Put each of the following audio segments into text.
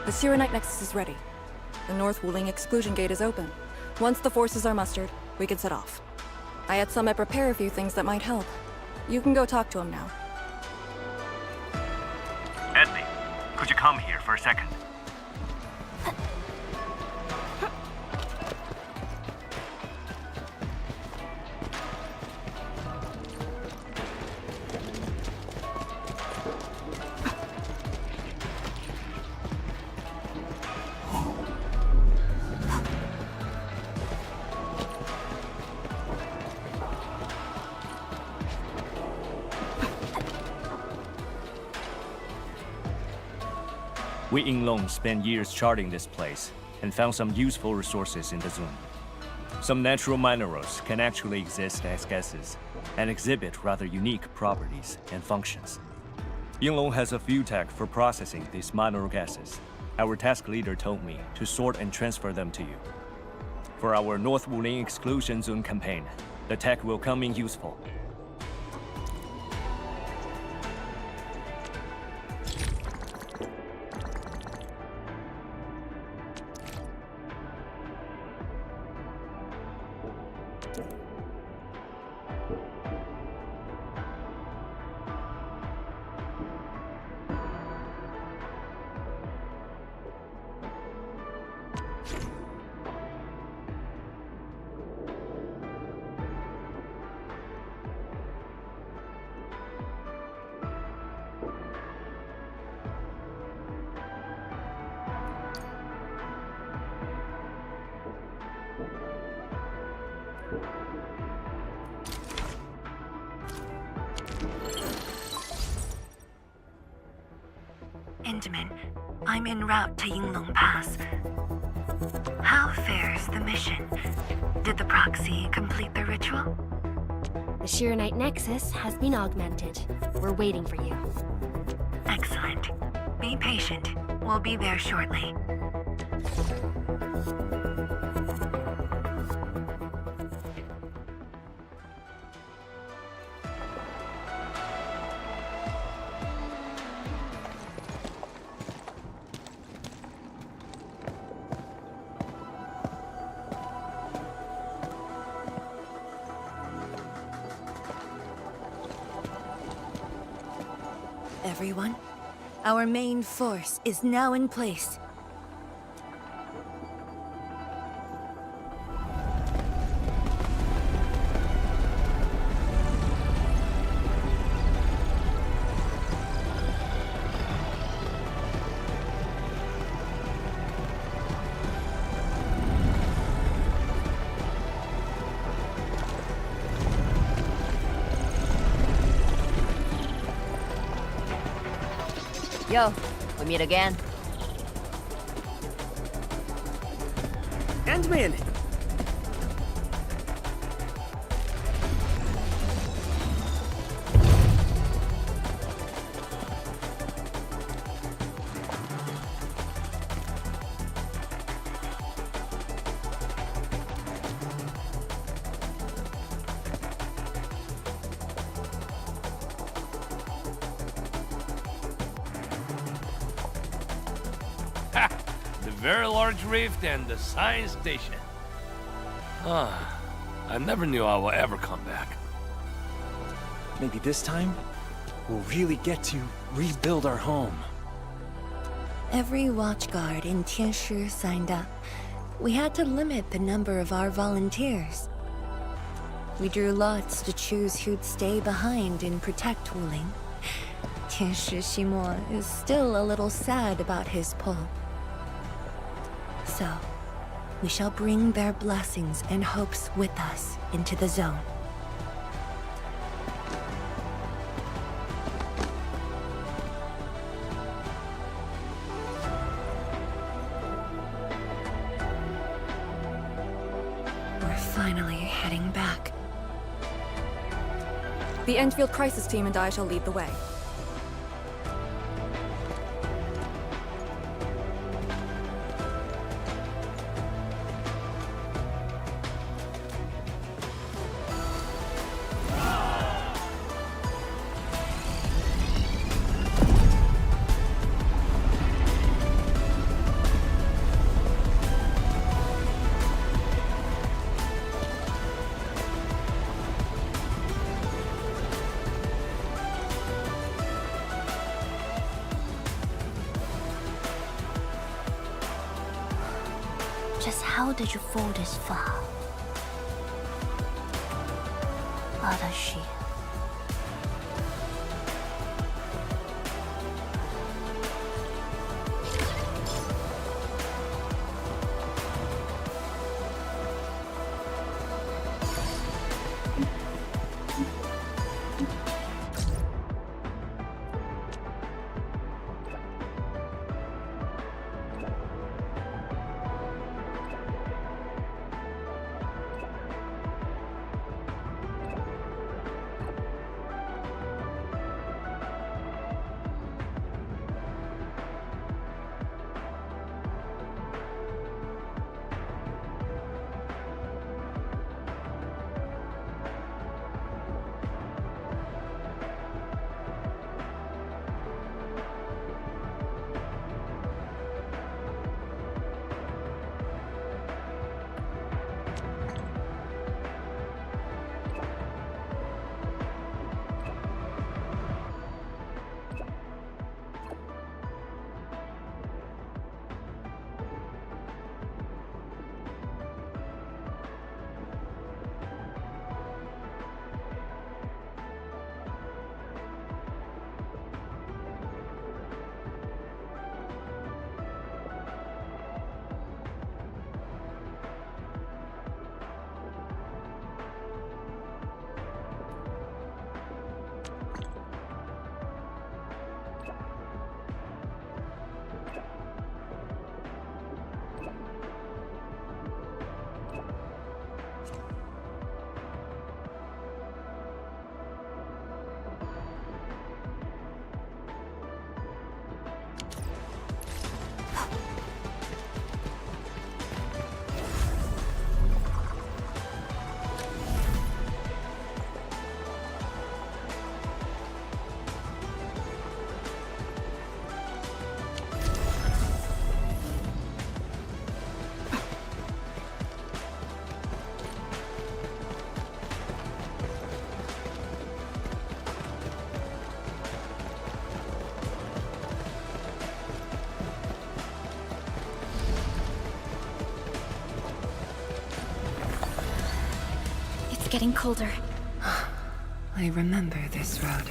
The Sirenite Nexus is ready. The North Wuling exclusion gate is open. Once the forces are mustered, we can set off. I had Summit prepare a few things that might help. You can go talk to him now. Edley, could you come here for a second? We Yinglong spent years charting this place and found some useful resources in the Zone. Some natural minerals can actually exist as gases and exhibit rather unique properties and functions. Yinglong has a few tech for processing these mineral gases. Our task leader told me to sort and transfer them to you. For our North Wuling Exclusion Zone campaign, the tech will come in useful. Intamin, I'm en route to Yinglong Pass. How fares the mission? Did the proxy complete the ritual? The Sirenite Nexus has been augmented. We're waiting for you. Excellent. Be patient. We'll be there shortly. Everyone, our main force is now in place. Yo, we meet again. Endman! The very large rift and the science station. I never knew I would ever come back. Maybe this time, we'll really get to rebuild our home. Every watchguard in Tianshi signed up. We had to limit the number of our volunteers. We drew lots to choose who'd stay behind and protect Wuling. 天使西莫 is still a little sad about his pull. So, we shall bring their blessings and hopes with us into the zone. We're finally heading back. The endfield crisis team and I shall lead the way. Just how did you fall this far? Other she. Getting colder. I remember this road,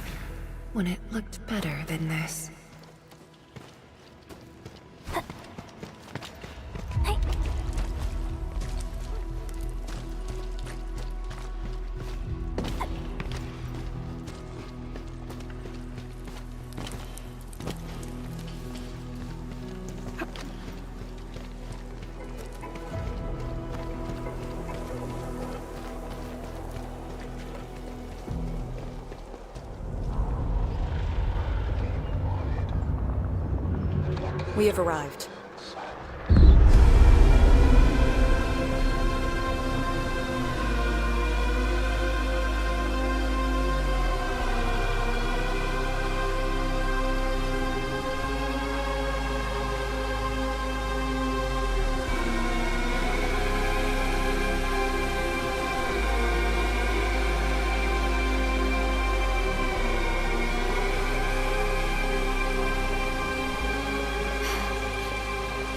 when it looked better than this. We have arrived.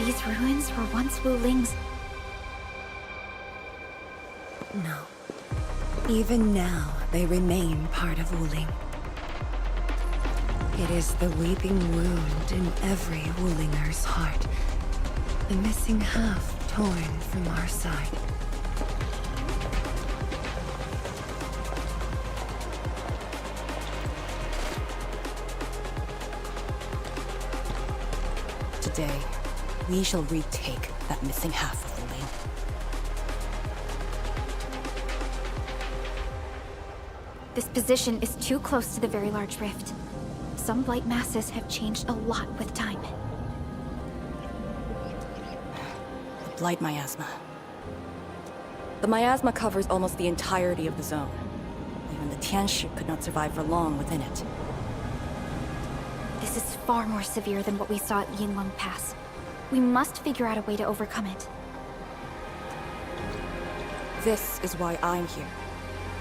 These ruins were once Wuling's. No. Even now, they remain part of Wuling. It is the weeping wound in every Wulinger's heart. The missing half torn from our side. Today, we shall retake that missing half of the lane. This position is too close to the very large rift. Some blight masses have changed a lot with time. The blight miasma. The miasma covers almost the entirety of the zone. Even the Tianshi could not survive for long within it. This is far more severe than what we saw at Yinglong Pass. We must figure out a way to overcome it. This is why I'm here.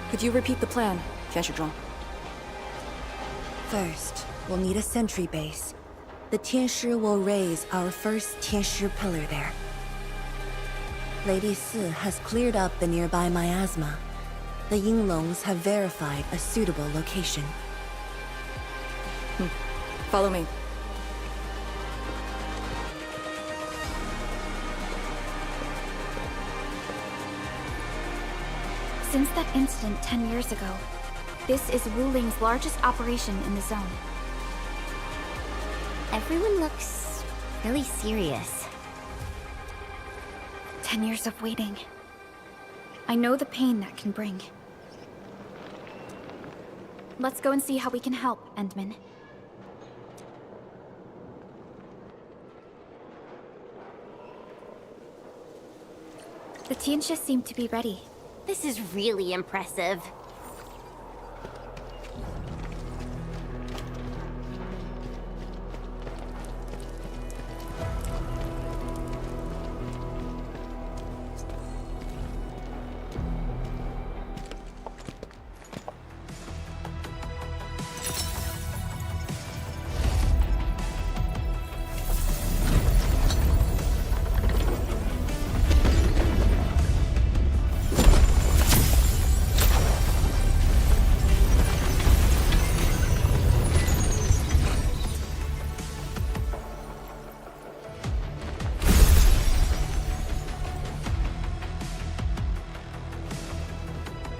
Could you repeat the plan, Tianshi? First, we'll need a sentry base. The Tianshi will raise our first Tianshi pillar there. Lady Si has cleared up the nearby miasma. The Yinglongs have verified a suitable location. Follow me. Since that incident 10 years ago, this is Wuling's largest operation in the zone. Everyone looks really serious. 10 years of waiting. I know the pain that can bring. Let's go and see how we can help, Endman. The Tianshi seem to be ready. This is really impressive.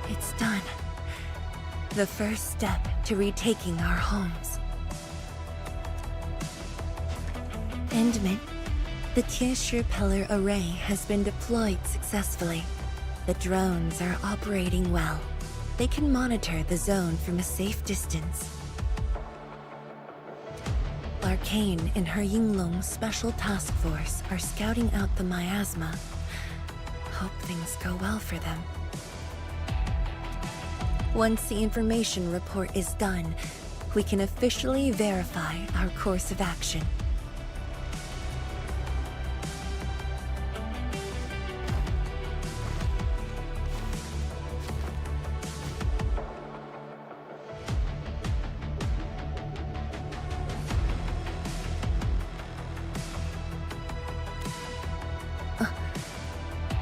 It's done. The first step to retaking our homes. Endman, the Tianshi pillar array has been deployed successfully. The drones are operating well. They can monitor the zone from a safe distance. Arcane and her Yinglong Special Task Force are scouting out the miasma. Hope things go well for them. Once the information report is done, we can officially verify our course of action.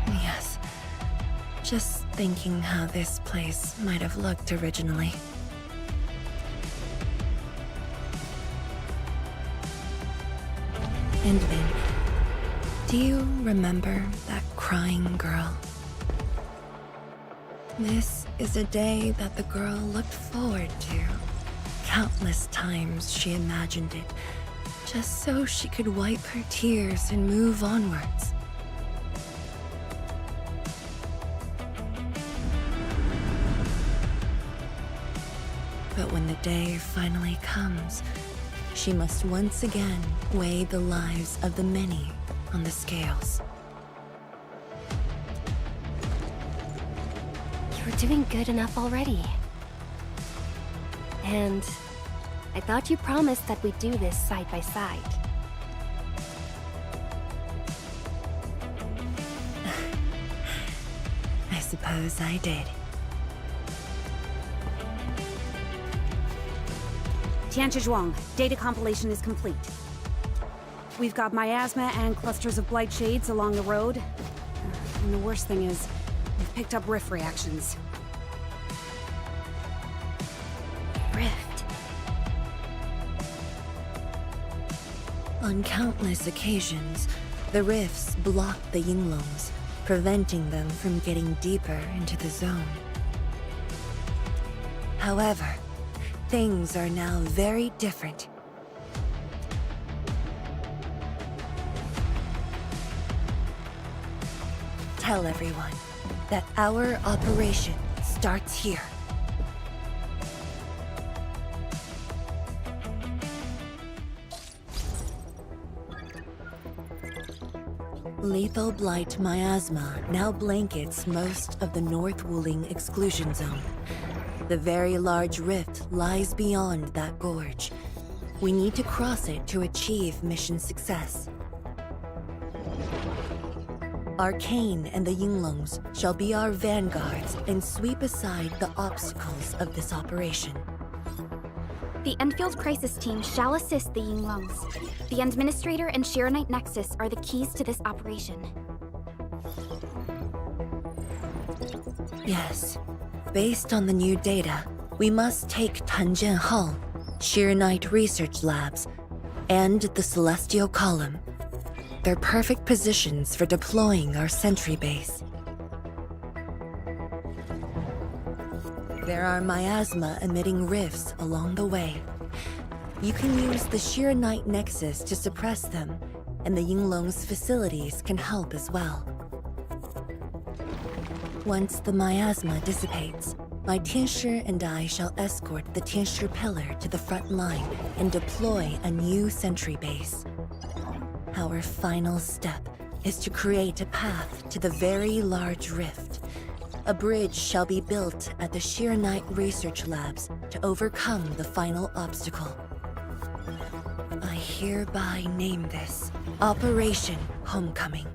Yes. Just thinking how this place might have looked originally. Endman, do you remember that crying girl? This is a day that the girl looked forward to. Countless times she imagined it, just so she could wipe her tears and move onwards. But when the day finally comes, she must once again weigh the lives of the many on the scales. You're doing good enough already. And I thought you promised that we'd do this side by side. I suppose I did. Tianshi, data compilation is complete. We've got miasma and clusters of blight shades along the road. And the worst thing is, we've picked up rift reactions. Rift. On countless occasions, the rifts blocked the Yinglongs, preventing them from getting deeper into the zone. However, things are now very different. Tell everyone that our operation starts here. Lethal Blight miasma now blankets most of the North Wuling exclusion zone. The very large rift lies beyond that gorge. We need to cross it to achieve mission success. Arcane and the Yinglongs shall be our vanguards and sweep aside the obstacles of this operation. The Enfield Crisis Team shall assist the Yinglongs. The Administrator and Shiranite Nexus are the keys to this operation. Yes. Based on the new data, we must take Tanjian Hall, Shiranite Research Labs, and the Celestial Column. They're perfect positions for deploying our sentry base. There are miasma-emitting rifts along the way. You can use the Shiranite Nexus to suppress them, and the Yinglong's facilities can help as well. Once the miasma dissipates, my Tianshi and I shall escort the Tianshi pillar to the front line and deploy a new sentry base. Our final step is to create a path to the very large rift. A bridge shall be built at the Shiranite Research Labs to overcome the final obstacle. I hereby name this Operation Homecoming.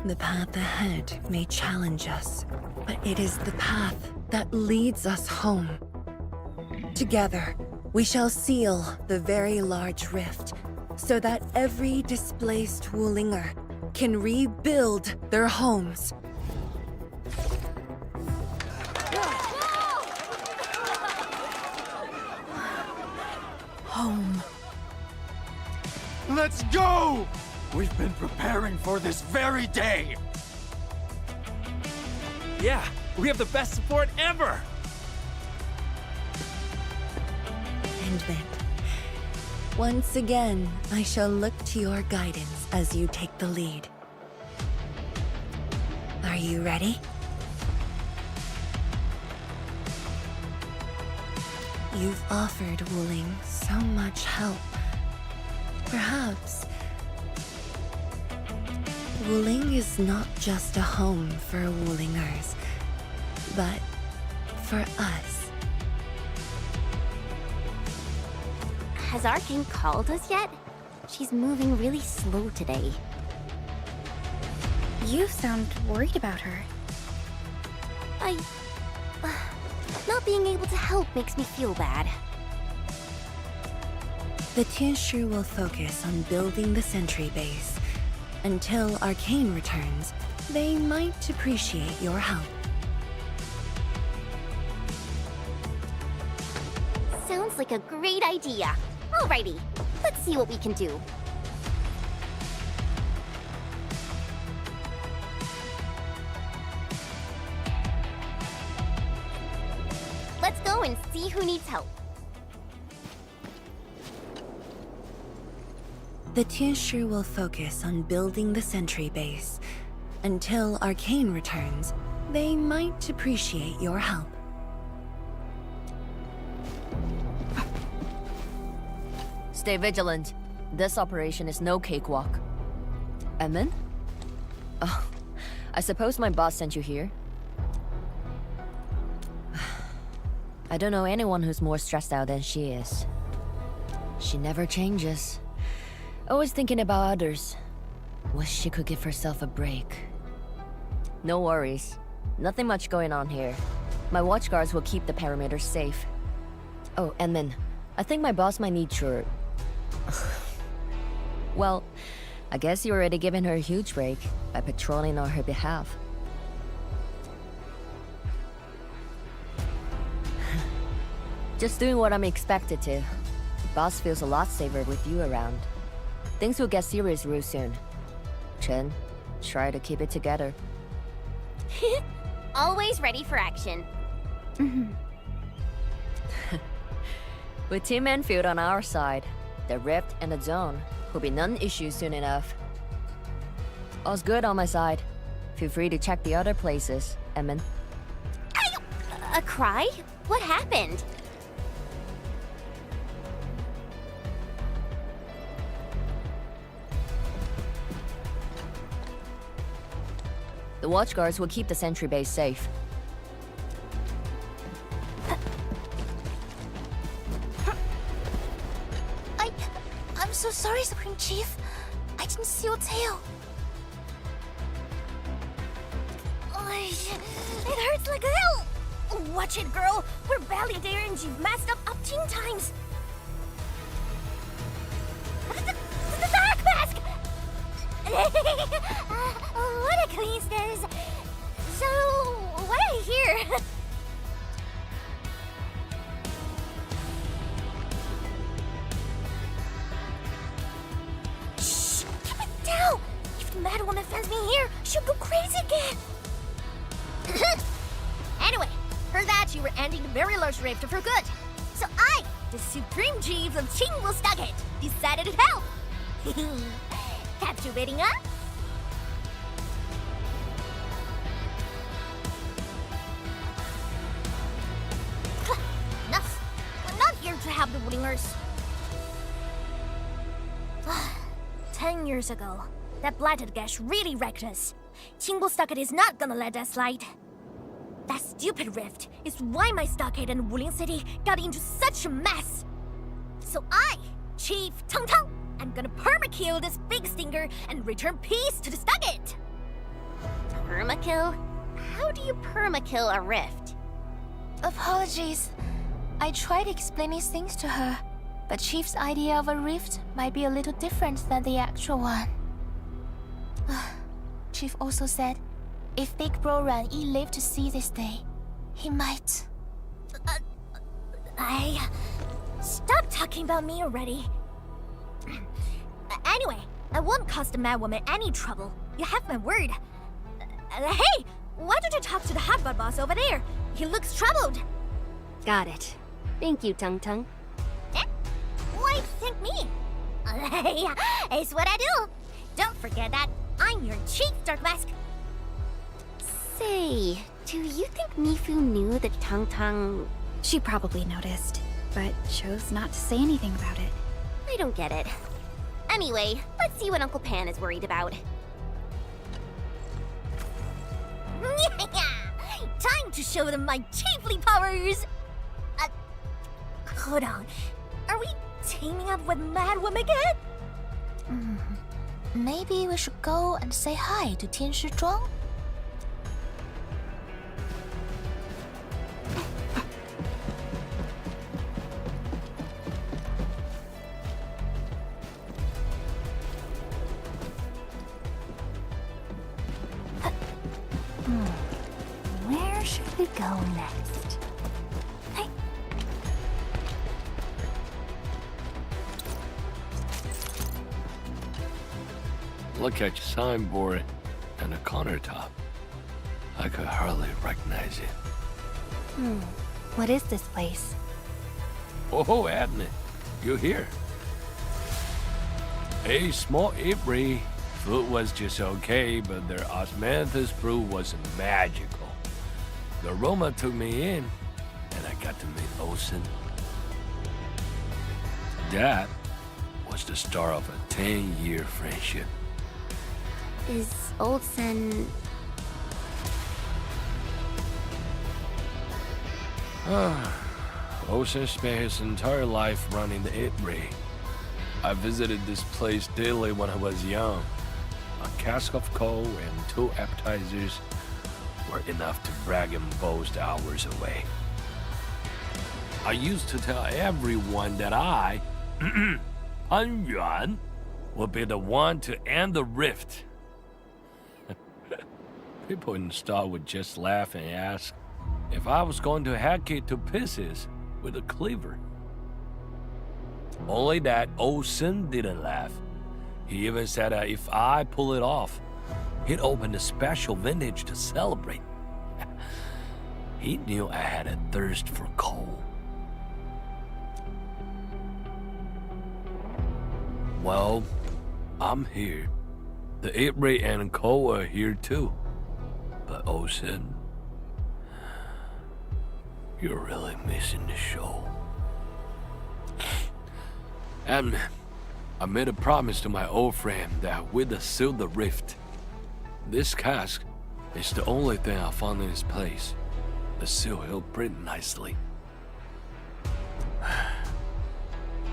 The path ahead may challenge us, but it is the path that leads us home. Together, we shall seal the very large rift so that every displaced Wulinger can rebuild their homes. Home. Let's go! We've been preparing for this very day! Yeah, we have the best support ever! And then, once again, I shall look to your guidance as you take the lead. Are you ready? You've offered Wuling so much help. Perhaps Wuling is not just a home for Wulingers, but for us. Has Arcane called us yet? She's moving really slow today. You sound worried about her. Not being able to help makes me feel bad. The Tianshi will focus on building the sentry base. Until Arcane returns, they might appreciate your help. Sounds like a great idea. Alrighty, let's see what we can do. Let's go and see who needs help. The Tianshi will focus on building the sentry base. Until Arcane returns, they might appreciate your help. Stay vigilant. This operation is no cakewalk. Edmund? Oh, I suppose my boss sent you here? I don't know anyone who's more stressed out than she is. She never changes. Always thinking about others. Wish she could give herself a break. No worries. Nothing much going on here. My watchguards will keep the perimeter safe. Oh, Edmund, I think my boss might need your... Well, I guess you already given her a huge break by patrolling on her behalf. Just doing what I'm expected to. The boss feels a lot safer with you around. Things will get serious real soon. Chen, try to keep it together. Always ready for action. With Team Enfield on our side, the rift and the zone will be non-issue soon enough. All's good on my side. Feel free to check the other places, Edmund. A cry? What happened? The watchguards will keep the sentry base safe. I'm so sorry, Supreme Chief. I didn't see your tail. It hurts like hell. Watch it, girl. We're barely there and you've messed up 10 times. The dark mask! What a coincidence. So, why are you here? Shh! Keep it down! If the Mad Woman finds me here, she'll go crazy again. Anyway, heard that you were ending the very large rift for good. So I, the Supreme Chief of Chingwell Stockade, decided to help. Captivating, huh? Enough. We're not here to help the Wulingers. 10 years ago, that blighted gash really wrecked us. Chingwell Stockade is not gonna let that slide. That stupid rift is why my stockade and Wuling City got into such a mess. So I, Chief Tong Tong, am gonna permakill this big stinker and return peace to the stockade. Permakill? How do you permakill a rift? Apologies. I tried explaining things to her, but Chief's idea of a rift might be a little different than the actual one. Chief also said, if Big Bro Ran Yi lived to see this day, he might... Stop talking about me already. Anyway, I won't cause the Mad Woman any trouble. You have my word. Hey, why don't you talk to the hot boss over there? He looks troubled. Got it. Thank you, Tung Tung. Eh? Why thank me? It's what I do. Don't forget that I'm your Chief Dark Mask. Say, do you think Mifu knew that Tung Tung... She probably noticed, but chose not to say anything about it. I don't get it. Anyway, let's see what Uncle Pan is worried about. Time to show them my chiefly powers! Hold on. Are we teaming up with Mad Woman again? Maybe we should go and say hi to Tianshi Zhuang? Where should we go next? Look at your signboard and the countertop. I could hardly recognize it. What is this place? Oh, Adney, you here? A small Avery. Food was just okay, but their osmanthus brew was magical. The aroma took me in, and I got to meet Olsen. That was the start of a 10-year friendship. Is Olsen... Olsen spent his entire life running the Avery. I visited this place daily when I was young. A cask of coal and 2 appetizers were enough to brag and boast hours away. I used to tell everyone that I, Pan Yuan, would be the one to end the rift. People in the store would just laugh and ask if I was going to hack it to pieces with a cleaver. Only that Olsen didn't laugh. He even said that if I pull it off, he'd open a special vintage to celebrate. He knew I had a thirst for coal. Well, I'm here. The 8-ray and coal are here too. But Ocean, you're really missing the show. And I made a promise to my old friend that we'd seal the rift. This cask is the only thing I found in this place. The seal held pretty nicely.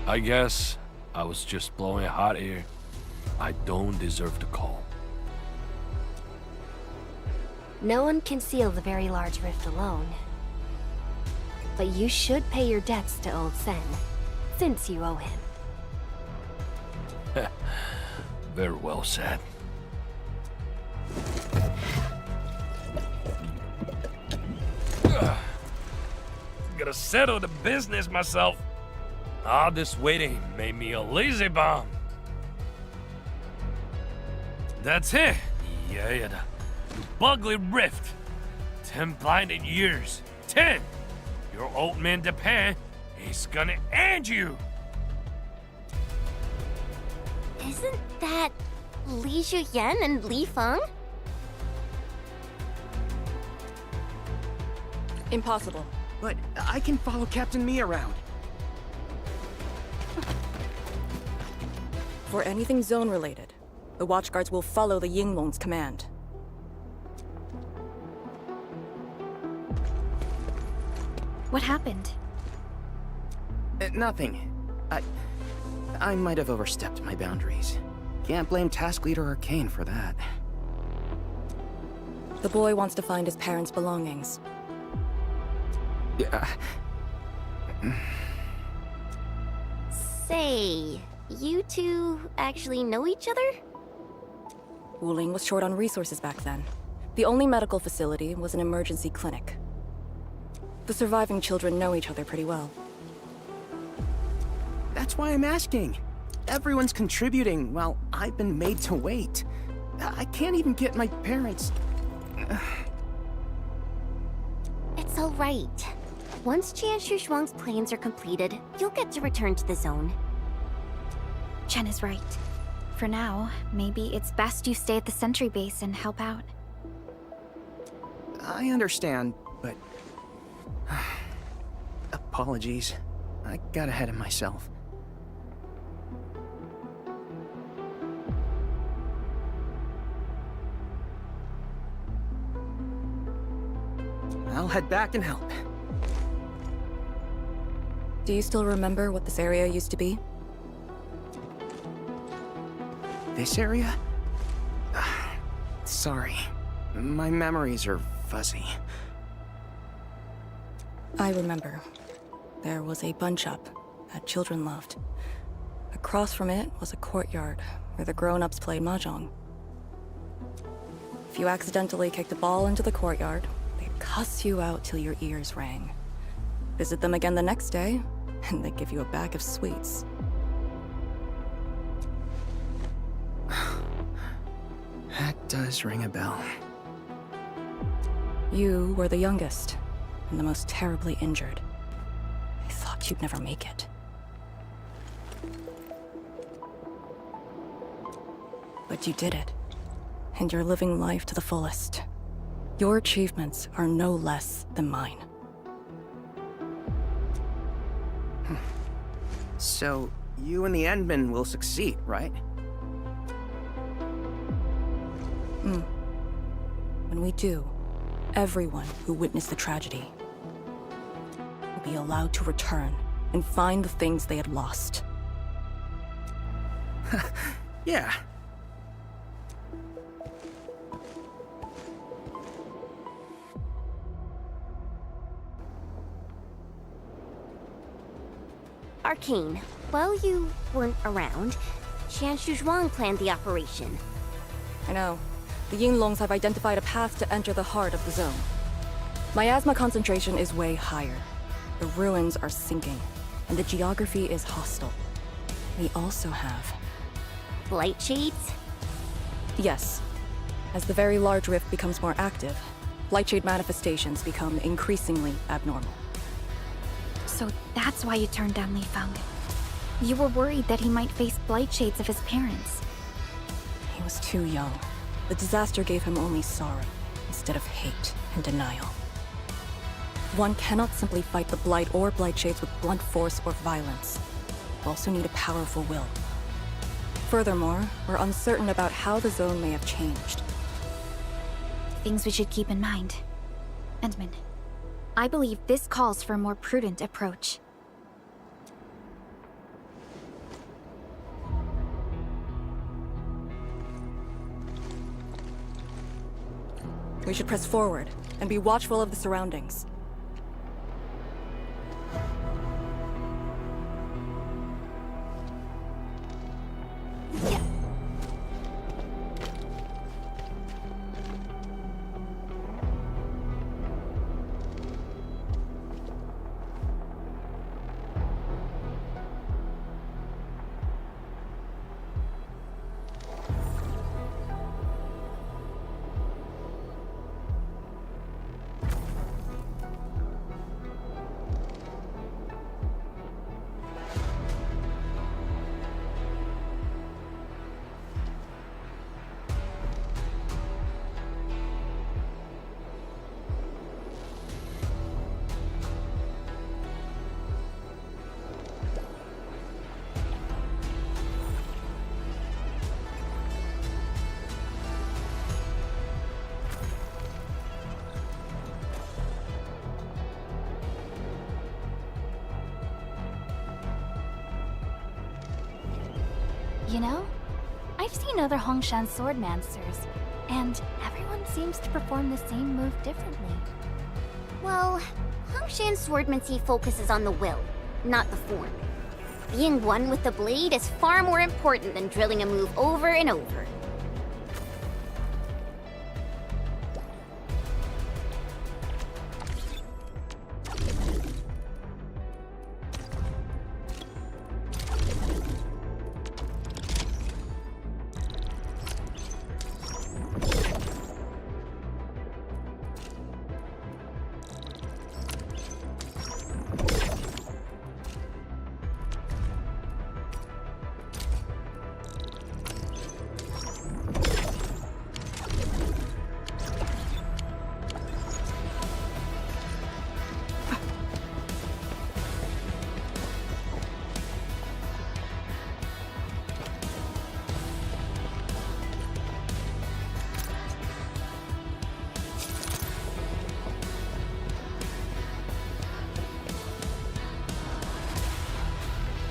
I guess I was just blowing hot air. I don't deserve the call. No one can seal the very large rift alone. But you should pay your debts to Old Sen, since you owe him. Very well said. Gotta settle the business myself. All this waiting made me a lazy bum. That's it. Yeah, the Bugly Rift. 10 blinded years. 10! Your old man Japan is gonna end you. Isn't that Li Zhuyan and Li Feng? Impossible. But I can follow Captain Me around. For anything zone related, the watchguards will follow the Yinglong's command. What happened? Nothing. I might have overstepped my boundaries. Can't blame Task Leader Arcane for that. The boy wants to find his parents' belongings. Yeah. Say, you two actually know each other? Wuling was short on resources back then. The only medical facility was an emergency clinic. The surviving children know each other pretty well. That's why I'm asking. Everyone's contributing while I've been made to wait. I can't even get my parents... It's all right. Once Jianshu Zhuang's plans are completed, you'll get to return to the zone. Chen is right. For now, maybe it's best you stay at the sentry base and help out. I understand, but... Apologies. I got ahead of myself. I'll head back and help. Do you still remember what this area used to be? This area? Sorry. My memories are fuzzy. I remember. There was a bun shop that children loved. Across from it was a courtyard where the grown-ups played mahjong. If you accidentally kicked a ball into the courtyard, they'd cuss you out till your ears rang. Visit them again the next day, and they'd give you a bag of sweets. That does ring a bell. You were the youngest, and the most terribly injured. I thought you'd never make it. But you did it, and you're living life to the fullest. Your achievements are no less than mine. So, you and the Endmen will succeed, right? When we do, everyone who witnessed the tragedy will be allowed to return and find the things they had lost. Yeah. Arcane, while you weren't around, Jianshu Zhuang planned the operation. I know. The Yinglongs have identified a path to enter the heart of the zone. Miasma concentration is way higher. The ruins are sinking, and the geography is hostile. We also have Blight shades? Yes. As the very large rift becomes more active, Blightshade manifestations become increasingly abnormal. So that's why you turned down Li Feng. You were worried that he might face blight shades of his parents. He was too young. The disaster gave him only sorrow, instead of hate and denial. One cannot simply fight the Blight or Blightshades with blunt force or violence. You also need a powerful will. Furthermore, we're uncertain about how the zone may have changed. Things we should keep in mind. Endman, I believe this calls for a more prudent approach. We should press forward and be watchful of the surroundings. You know, I've seen other Hongshan swordmancers, and everyone seems to perform the same move differently. Well, Hongshan swordmancy focuses on the will, not the form. Being one with the blade is far more important than drilling a move over and over.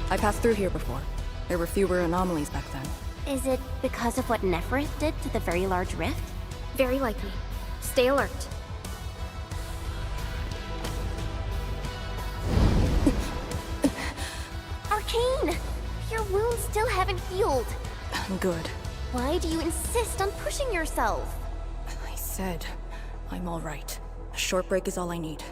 I passed through here before. There were fewer anomalies back then. Is it because of what Neferith did to the very large rift? Very likely. Stay alert. Arcane! Your wounds still haven't healed. I'm good. Why do you insist on pushing yourself? I said, I'm all right. A short break is all I need.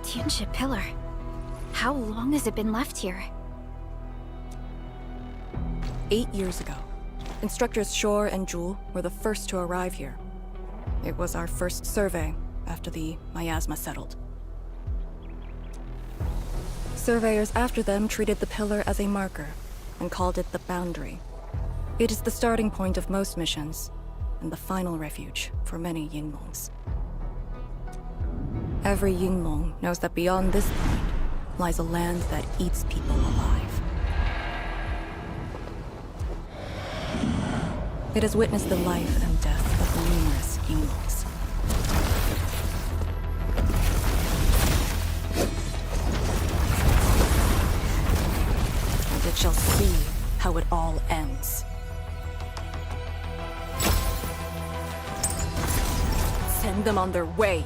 Tianshi pillar. How long has it been left here? 8 years ago, instructors Shore and Jewel were the first to arrive here. It was our first survey after the miasma settled. Surveyors after them treated the pillar as a marker and called it the boundary. It is the starting point of most missions and the final refuge for many Yinglongs. Every Yinglong knows that beyond this point lies a land that eats people alive. It has witnessed the life and death of numerous Yinglongs. And it shall see how it all ends. Send them on their way.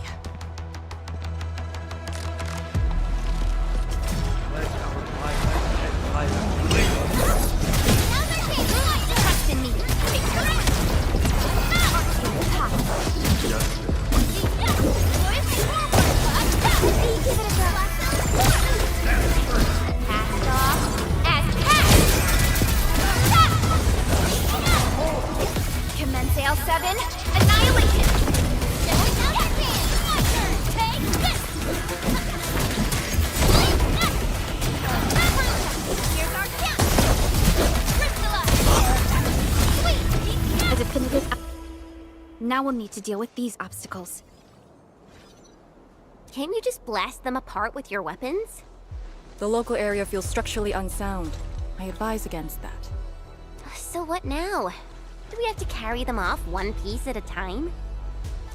Trust in me. Cast off as cast. Commence L7 annihilation. Take this. Here's our chance. Crystallize. A definitive. Now we'll need to deal with these obstacles. Can't you just blast them apart with your weapons? The local area feels structurally unsound. I advise against that. So what now? Do we have to carry them off one piece at a time?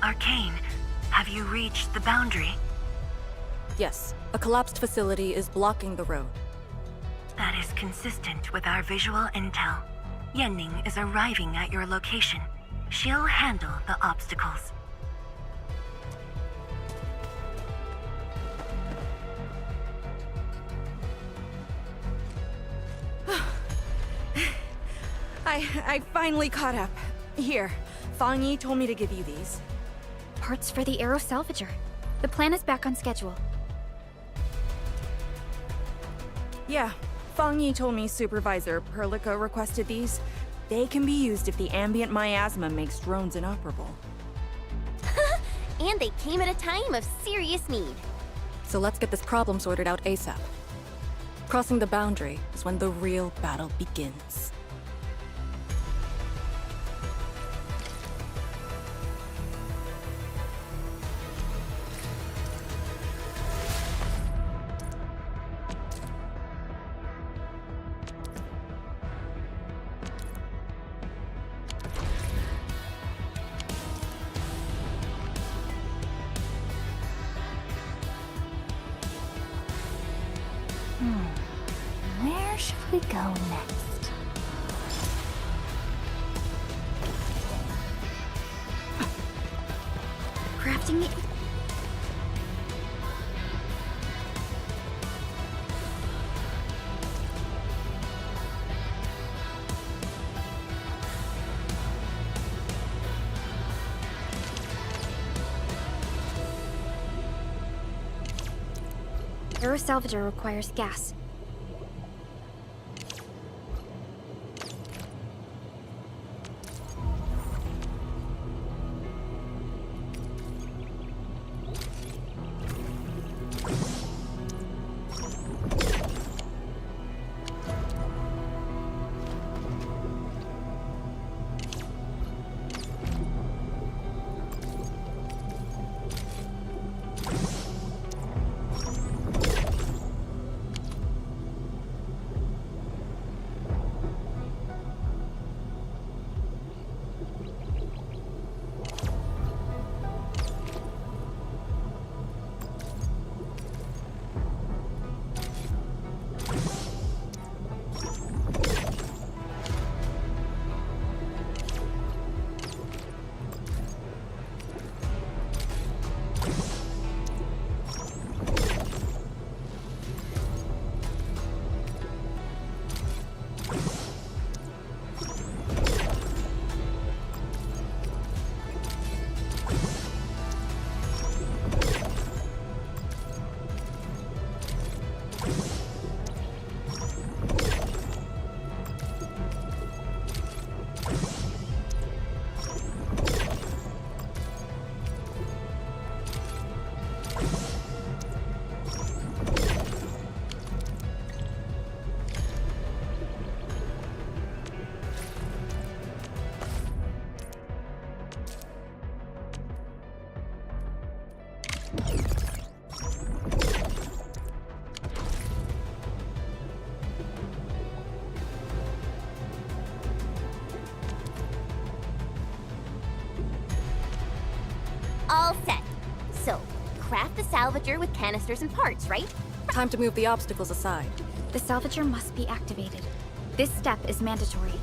Arcane, have you reached the boundary? Yes, a collapsed facility is blocking the road. That is consistent with our visual intel. Yenning is arriving at your location. She'll handle the obstacles. I finally caught up. Here, Fang Yi told me to give you these. Parts for the aero salvager. The plan is back on schedule. Yeah, Fang Yi told me Supervisor Perlica requested these. They can be used if the ambient miasma makes drones inoperable. And they came at a time of serious need. So let's get this problem sorted out ASAP. Crossing the boundary is when the real battle begins. Where should we go next? Crafting the... Aero salvager requires gas. all set. So, craft the salvager with canisters and parts, right? Time to move the obstacles aside. The salvager must be activated. This step is mandatory.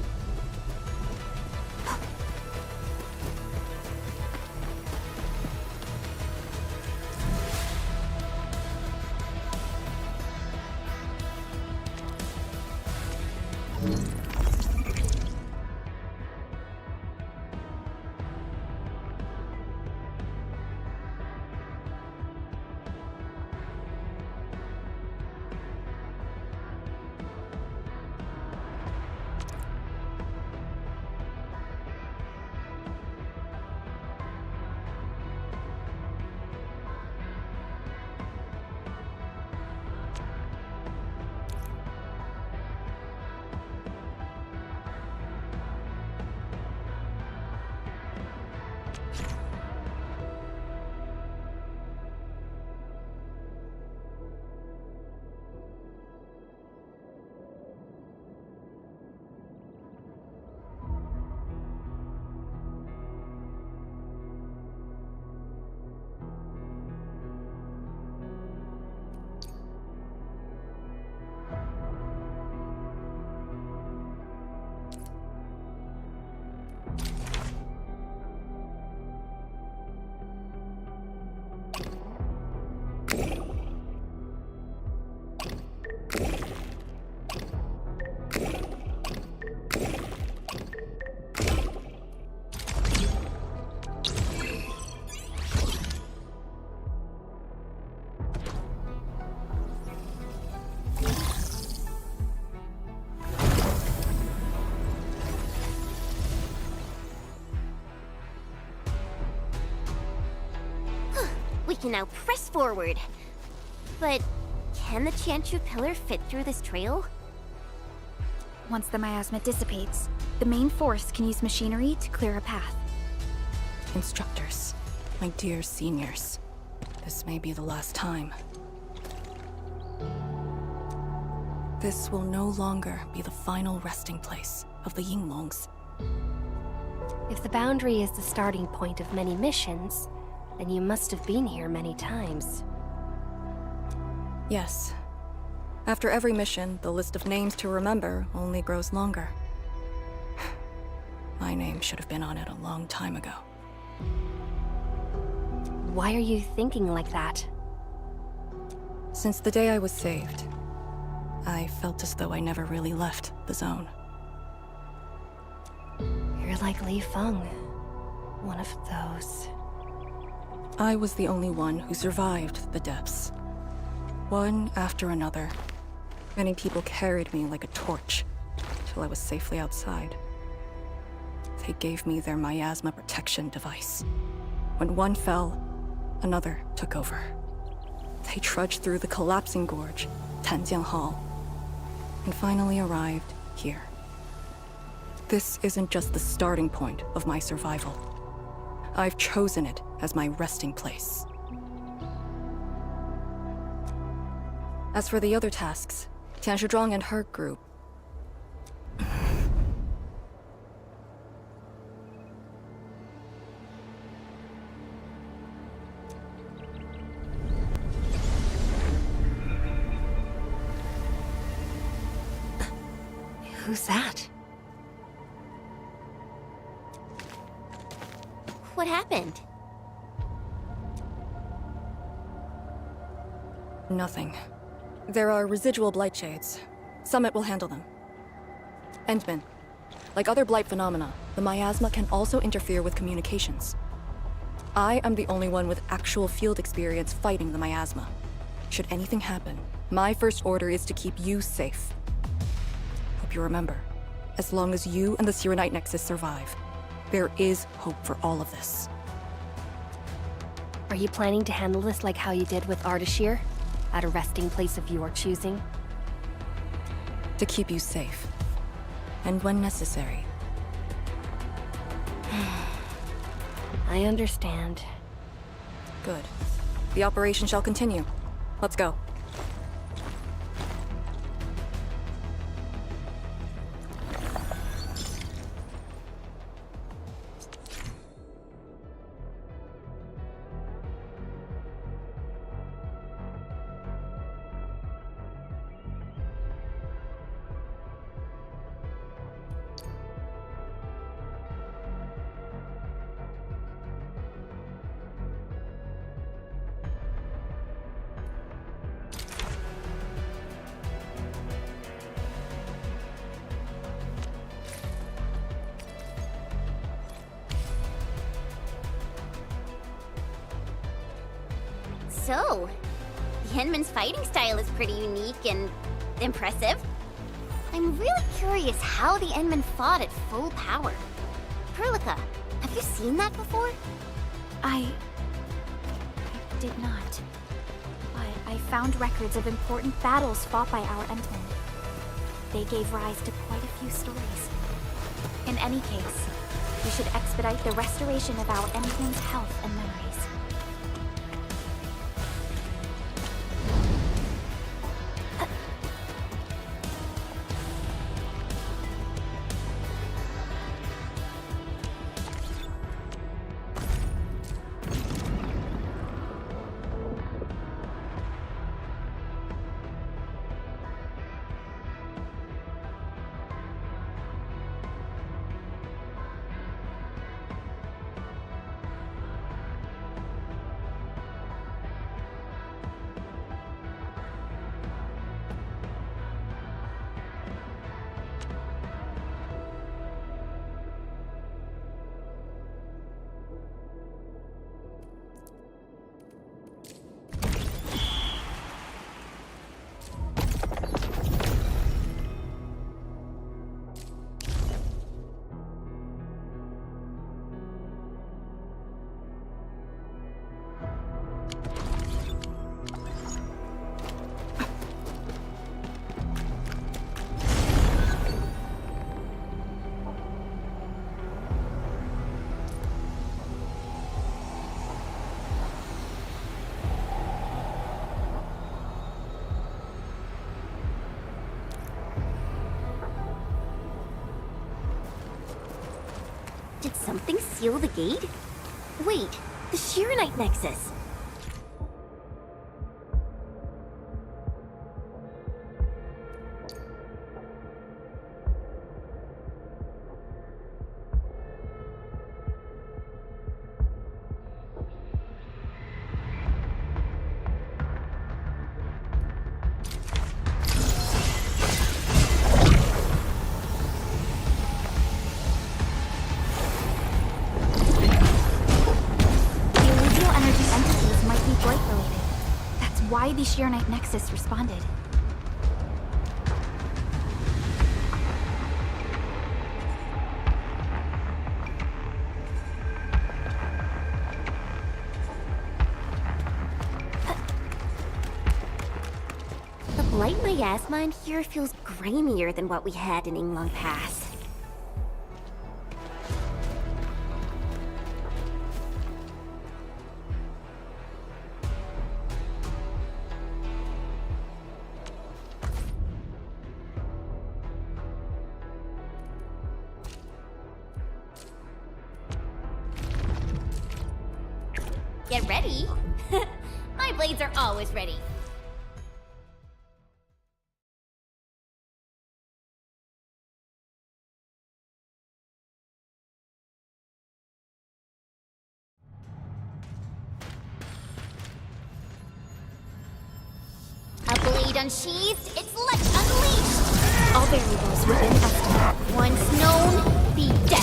We can now press forward. But can the Tianshu pillar fit through this trail? Once the miasma dissipates, the main force can use machinery to clear a path. Instructors, my dear seniors, this may be the last time. This will no longer be the final resting place of the Yinglongs. If the boundary is the starting point of many missions, then you must have been here many times. Yes. After every mission, the list of names to remember only grows longer. My name should have been on it a long time ago. Why are you thinking like that? Since the day I was saved, I felt as though I never really left the zone. You're like Li Feng. One of those. I was the only one who survived the depths. One after another. Many people carried me like a torch till I was safely outside. They gave me their miasma protection device. When one fell, another took over. They trudged through the collapsing gorge, Tanjiang Hall, and finally arrived here. This isn't just the starting point of my survival. I've chosen it as my resting place. As for the other tasks, Tianshu and her group... Who's that? What happened? Nothing. There are residual blight shades. Summit will handle them. Endman. Like other blight phenomena, the miasma can also interfere with communications. I am the only one with actual field experience fighting the miasma. Should anything happen, my first order is to keep you safe. Hope you remember, as long as you and the Serenite Nexus survive, there is hope for all of this. Are you planning to handle this like how you did with Ardashir? At a resting place of your choosing? To keep you safe. And when necessary. I understand. Good. The operation shall continue. Let's go. So, the Endman's fighting style is pretty unique and impressive. I'm really curious how the Endman fought at full power. Perlica, have you seen that before? I did not. But I found records of important battles fought by our Endmen. They gave rise to quite a few stories. In any case, we should expedite the restoration of our Endman's health and memories. Did something seal the gate? Wait, the Shiranite Nexus. Why the Shiranite Nexus responded. The blight miasma in here feels grimier than what we had in Yinglong Pass. Get ready. My blades are always ready. A blade unsheathed, its light unleashed. All variables within estimate. Once known, be dead.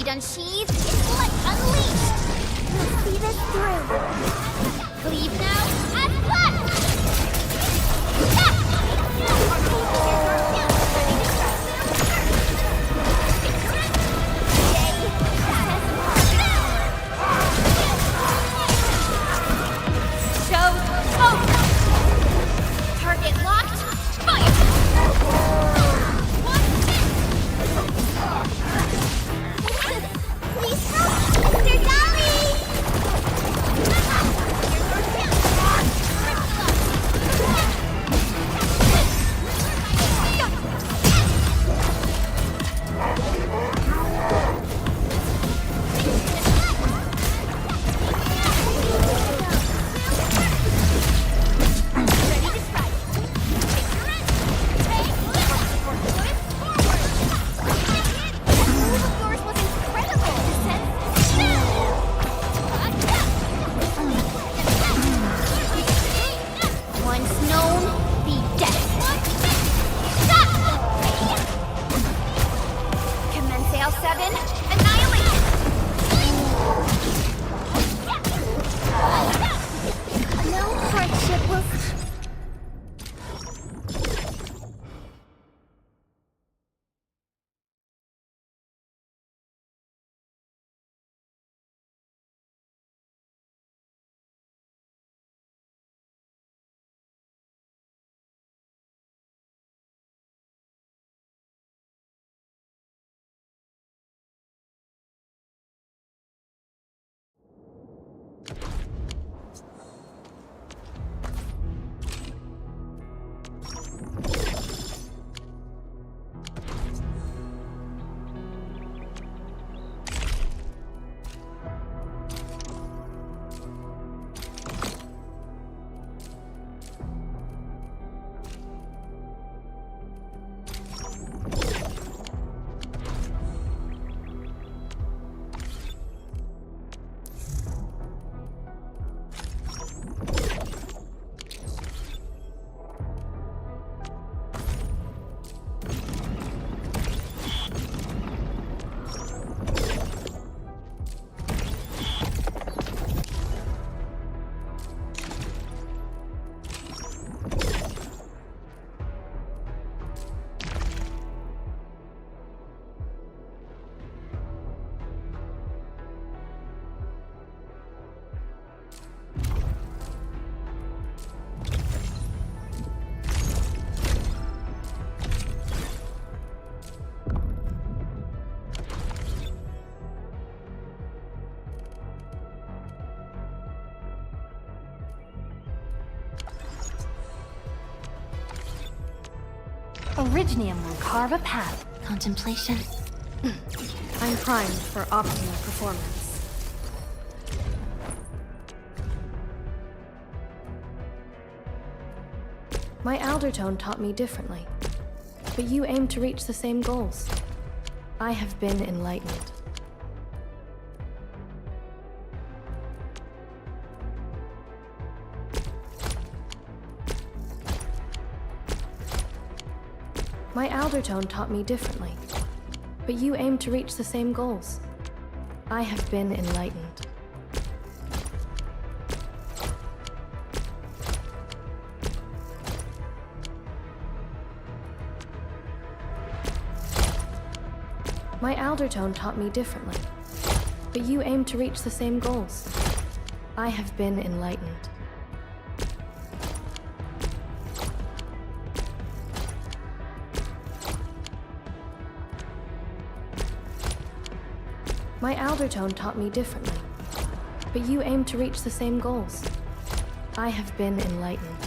blade unsheathed, intellect unleashed! We'll see this through. Cleave now, and flash! Show smoke! Target locked, fire! Please help, Mr. Dolly! Ready to strike. That move of yours was incredible. Once known, be dead. Commence L7, annihilate. No hardship will. Originium will carve a path. Contemplation. I'm primed for optimal performance. My Aldertone taught me differently, but you aim to reach the same goals. I have been enlightened. My Aldertone taught me differently, but you aim to reach the same goals. I have been enlightened. My Aldertone taught me differently, but you aim to reach the same goals. I have been enlightened. My Aldertone taught me differently, but you aim to reach the same goals. I have been enlightened.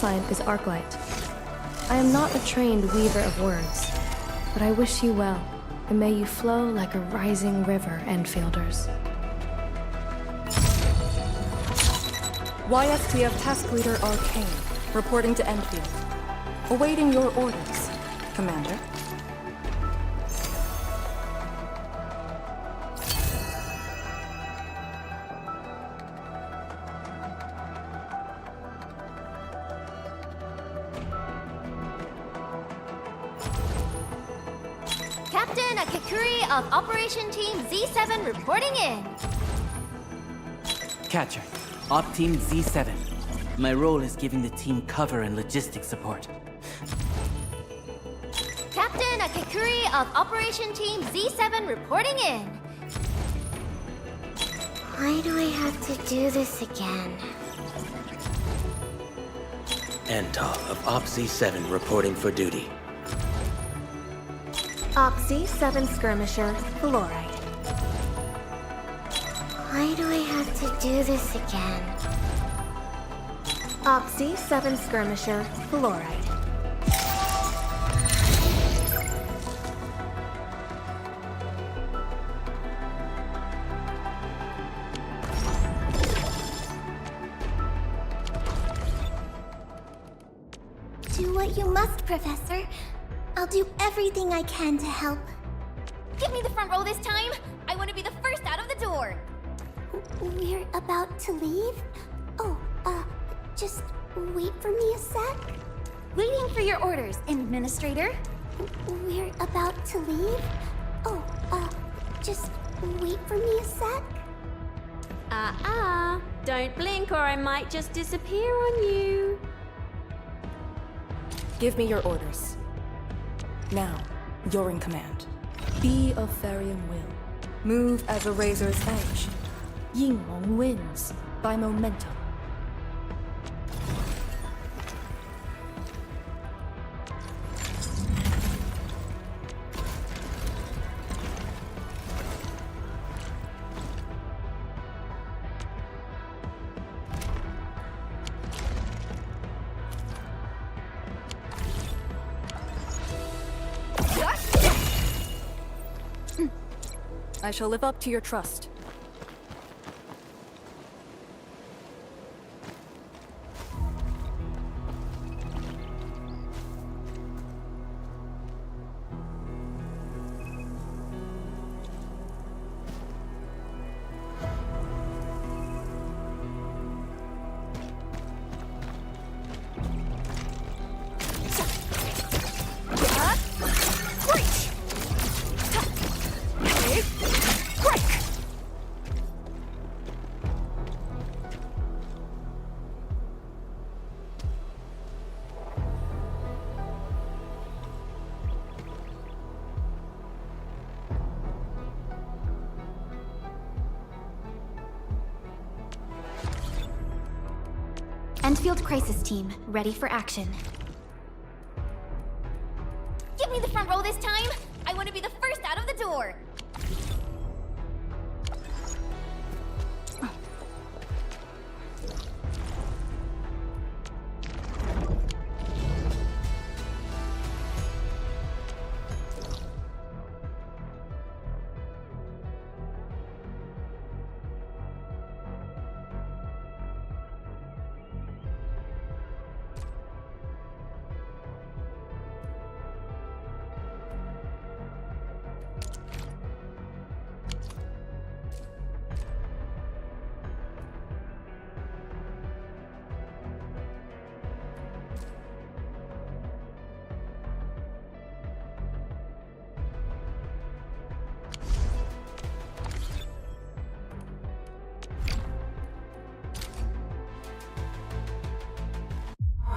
sign is Arklight. I am not a trained weaver of words, but I wish you well, and may you flow like a rising river, Enfielders. YSTF Task Leader Arcane, reporting to Enfield. Awaiting your orders, Commander. Captain Akikuri of Operation Team Z7 reporting in. Catcher, Op Team Z7. My role is giving the team cover and logistics support. Captain Akikuri of Operation Team Z7 reporting in. Why do I have to do this again? Antal of Op Z7 reporting for duty. Op Z7 Skirmisher, Fluoride. Why do I have to do this again? Op Z7 Skirmisher, Fluoride. Do what you must, Professor. I'll do everything I can to help. Give me the front row this time. I want to be the first out of the door. We're about to leave? Oh, just wait for me a sec. Waiting for your orders, Administrator. We're about to leave? Oh, just wait for me a sec. Don't blink or I might just disappear on you. Give me your orders. Now, you're in command. Be of Farian will. Move as a razor's edge. Yinglong wins by momentum. I shall live up to your trust. Endfield Crisis Team, ready for action. Give me the front row this time. I want to be the first out of the door.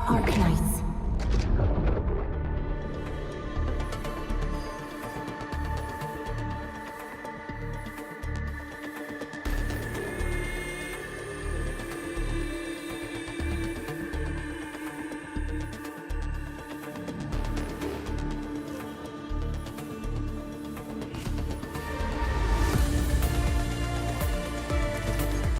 Arknights.